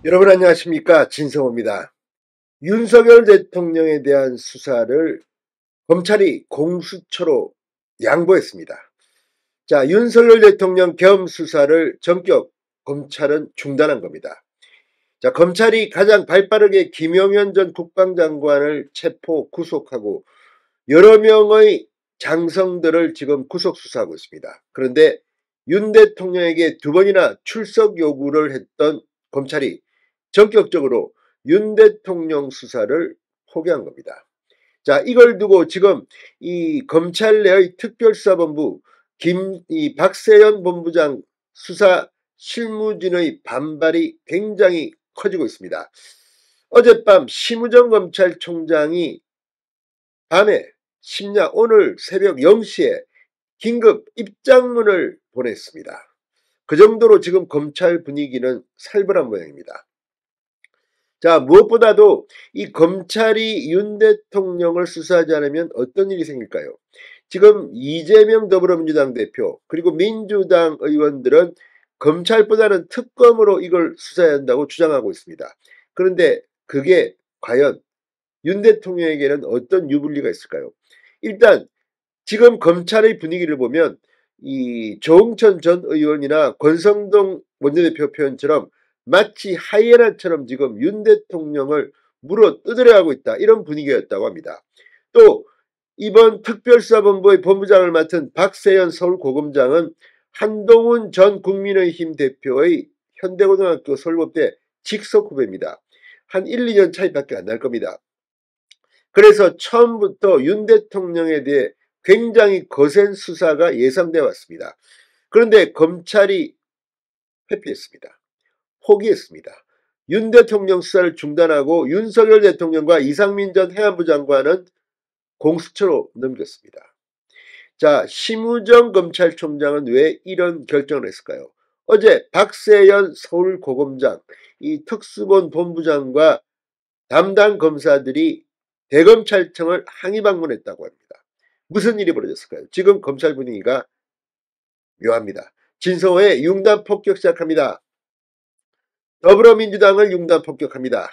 여러분 안녕하십니까, 진성호입니다. 윤석열 대통령에 대한 수사를 검찰이 공수처로 양보했습니다. 자, 윤석열 대통령 겸 수사를 전격 검찰은 중단한 겁니다. 자, 검찰이 가장 발빠르게 김용현 전 국방장관을 체포 구속하고 여러 명의 장성들을 지금 구속 수사하고 있습니다. 그런데 윤 대통령에게 2번이나 출석 요구를 했던 검찰이 전격적으로 윤 대통령 수사를 포기한 겁니다. 자, 이걸 두고 지금 이 검찰 내의 특별수사본부 박세현 본부장 수사 실무진의 반발이 굉장히 커지고 있습니다. 어젯밤 심우정 검찰총장이 밤에 심야 오늘 새벽 0시에 긴급 입장문을 보냈습니다. 그 정도로 지금 검찰 분위기는 살벌한 모양입니다. 자, 무엇보다도 이 검찰이 윤 대통령을 수사하지 않으면 어떤 일이 생길까요? 지금 이재명 더불어민주당 대표 그리고 민주당 의원들은 검찰보다는 특검으로 이걸 수사해야 한다고 주장하고 있습니다. 그런데 그게 과연 윤 대통령에게는 어떤 유불리가 있을까요? 일단 지금 검찰의 분위기를 보면 이 조응천 전 의원이나 권성동 원내대표 표현처럼 마치 하이에나처럼 지금 윤 대통령을 물어 뜯으려 하고 있다, 이런 분위기였다고 합니다. 또 이번 특별수사본부의 본부장을 맡은 박세현 서울고검장은 한동훈 전 국민의힘 대표의 현대고등학교 서울법대 직속 후배입니다. 한 1, 2년 차이밖에 안 날 겁니다. 그래서 처음부터 윤 대통령에 대해 굉장히 거센 수사가 예상돼 왔습니다. 그런데 검찰이 회피했습니다. 포기했습니다. 윤 대통령 수사를 중단하고 윤석열 대통령과 이상민 전 해안부 장관은 공수처로 넘겼습니다. 자, 심우정 검찰총장은 왜 이런 결정을 했을까요? 어제 박세현 서울고검장, 이 특수본 본부장과 담당 검사들이 대검찰청을 항의 방문했다고 합니다. 무슨 일이 벌어졌을까요? 지금 검찰 분위기가 묘합니다. 진성호의 융단 폭격 시작합니다. 더불어민주당을 융단 폭격합니다.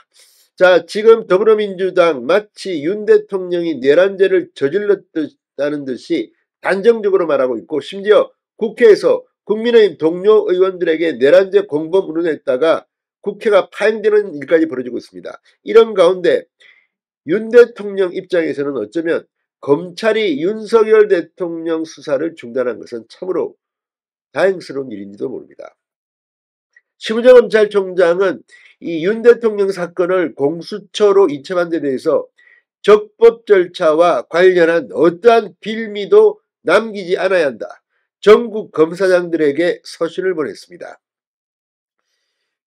자, 지금 더불어민주당 마치 윤 대통령이 내란죄를 저질렀다는 듯이 단정적으로 말하고 있고, 심지어 국회에서 국민의힘 동료 의원들에게 내란죄 공범 운운했다가 국회가 파행되는 일까지 벌어지고 있습니다. 이런 가운데 윤 대통령 입장에서는 어쩌면 검찰이 윤석열 대통령 수사를 중단한 것은 참으로 다행스러운 일인지도 모릅니다. 심우정 검찰총장은 이 윤 대통령 사건을 공수처로 이첩한 데 대해서 적법 절차와 관련한 어떠한 빌미도 남기지 않아야 한다, 전국 검사장들에게 서신을 보냈습니다.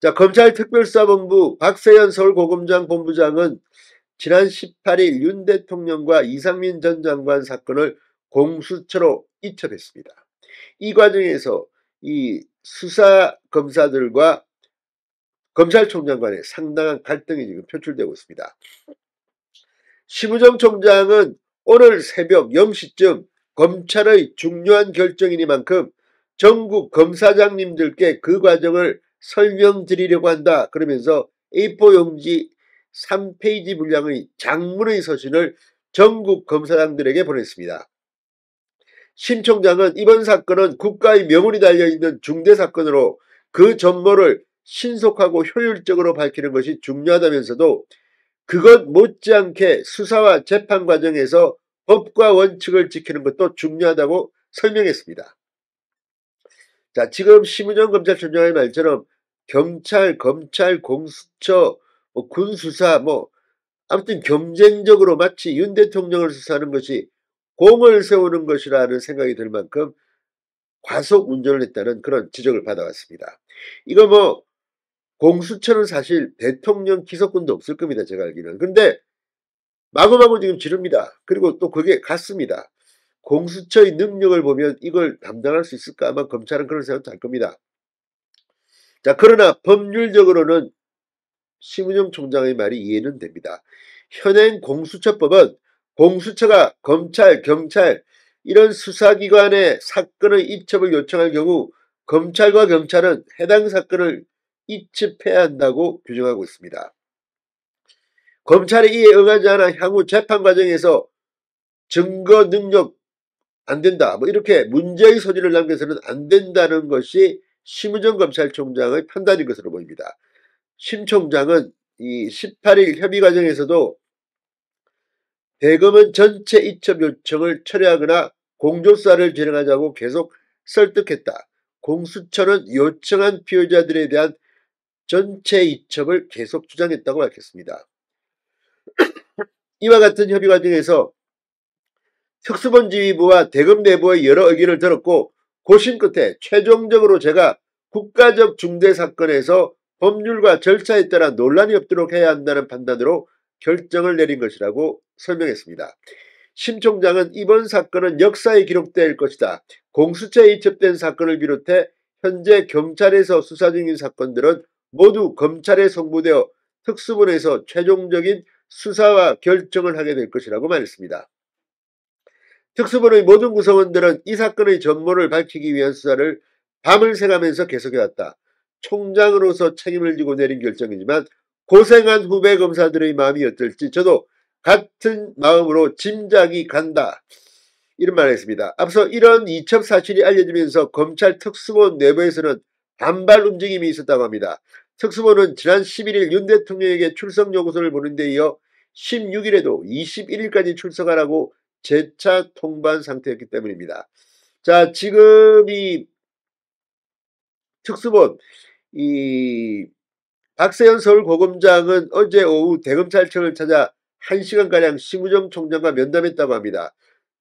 자, 검찰특별수사본부 박세현 서울고검장 본부장은 지난 18일 윤 대통령과 이상민 전 장관 사건을 공수처로 이첩했습니다. 이 과정에서 이 수사 검사들과 검찰총장 간에 상당한 갈등이 지금 표출되고 있습니다. 심우정 총장은 오늘 새벽 0시쯤 검찰의 중요한 결정이니만큼 전국 검사장님들께 그 과정을 설명드리려고 한다, 그러면서 A4 용지 3페이지 분량의 장문의 서신을 전국 검사장들에게 보냈습니다. 심 총장은 이번 사건은 국가의 명운이 달려있는 중대사건으로 그 전모를 신속하고 효율적으로 밝히는 것이 중요하다면서도 그것 못지않게 수사와 재판 과정에서 법과 원칙을 지키는 것도 중요하다고 설명했습니다. 자, 지금 심우정 검찰총장의 말처럼 경찰, 검찰, 공수처, 군수사, 아무튼 경쟁적으로 마치 윤 대통령을 수사하는 것이 공을 세우는 것이라는 생각이 들 만큼 과속 운전을 했다는 그런 지적을 받아왔습니다. 이거 공수처는 사실 대통령 기소권도 없을 겁니다, 제가 알기로는. 근데 마구마구 지금 지릅니다. 그리고 또 그게 같습니다. 공수처의 능력을 보면 이걸 담당할 수 있을까? 아마 검찰은 그런 생각도 할 겁니다. 자, 그러나 법률적으로는 심우정 총장의 말이 이해는 됩니다. 현행 공수처법은 공수처가 검찰, 경찰 이런 수사기관의 사건의 입첩을 요청할 경우 검찰과 경찰은 해당 사건을 이첩해야 한다고 규정하고 있습니다. 검찰이 이에 응하지 않아 향후 재판 과정에서 증거 능력 안 된다, 뭐 이렇게 문제의 소지를 남겨서는 안 된다는 것이 심우정 검찰총장의 판단인 것으로 보입니다. 심 총장은 이 18일 협의 과정에서도 대검은 전체 이첩 요청을 철회하거나 공조사를 진행하자고 계속 설득했다. 공수처는 요청한 피의자들에 대한 전체 이첩을 계속 주장했다고 밝혔습니다. 이와 같은 협의 과정에서 특수본지휘부와 대검 내부의 여러 의견을 들었고 고심 끝에 최종적으로 제가 국가적 중대사건에서 법률과 절차에 따라 논란이 없도록 해야 한다는 판단으로 결정을 내린 것이라고 설명했습니다. 심 총장은 이번 사건은 역사에 기록될 것이다. 공수처에 이첩된 사건을 비롯해 현재 경찰에서 수사 중인 사건들은 모두 검찰에 송부되어 특수본에서 최종적인 수사와 결정을 하게 될 것이라고 말했습니다. 특수본의 모든 구성원들은 이 사건의 전모를 밝히기 위한 수사를 밤을 새가면서 계속해왔다. 총장으로서 책임을 지고 내린 결정이지만 고생한 후배 검사들의 마음이 어떨지 저도 같은 마음으로 짐작이 간다. 이런 말을 했습니다. 앞서 이런 이첩 사실이 알려지면서 검찰 특수본 내부에서는 반발 움직임이 있었다고 합니다. 특수본은 지난 11일 윤 대통령에게 출석 요구서를 보낸 데 이어 16일에도 21일까지 출석하라고 재차 통보한 상태였기 때문입니다. 자, 지금 이 특수본 박세현 서울고검장은 어제 오후 대검찰청을 찾아 1시간가량 심우정 총장과 면담했다고 합니다.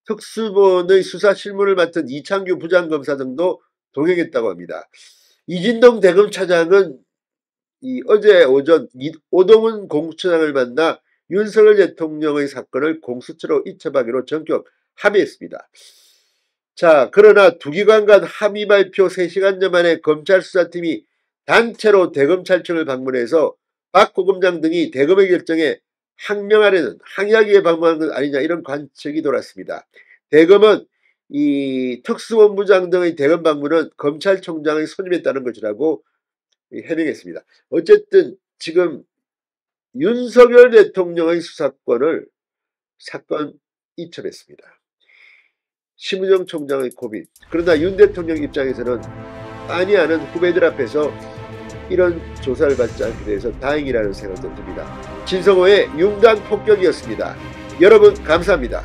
특수본의 수사 실무를 맡은 이창규 부장검사 등도 동행했다고 합니다. 이진동 대검차장은 어제 오전 오동훈 공수처장을 만나 윤석열 대통령의 사건을 공수처로 이첩하기로 전격 합의했습니다. 자, 그러나 두 기관 간 합의 발표 3시간여 만에 검찰 수사팀이 단체로 대검찰청을 방문해서 박 고검장 등이 대검의 결정에 항명하려는 항의하기 위해 방문한 것 아니냐, 이런 관측이 돌았습니다. 대검은 이 특수본부장 등의 대검 방문은 검찰총장의 손임에 따른 것이라고 해명했습니다. 어쨌든 지금 윤석열 대통령의 수사권 이첩했습니다. 심우정 총장의 고민. 그러나 윤 대통령 입장에서는 아니하는 후배들 앞에서 이런 조사를 받지 않게 돼서 다행이라는 생각도 듭니다. 진성호의 융단 폭격이었습니다. 여러분 감사합니다.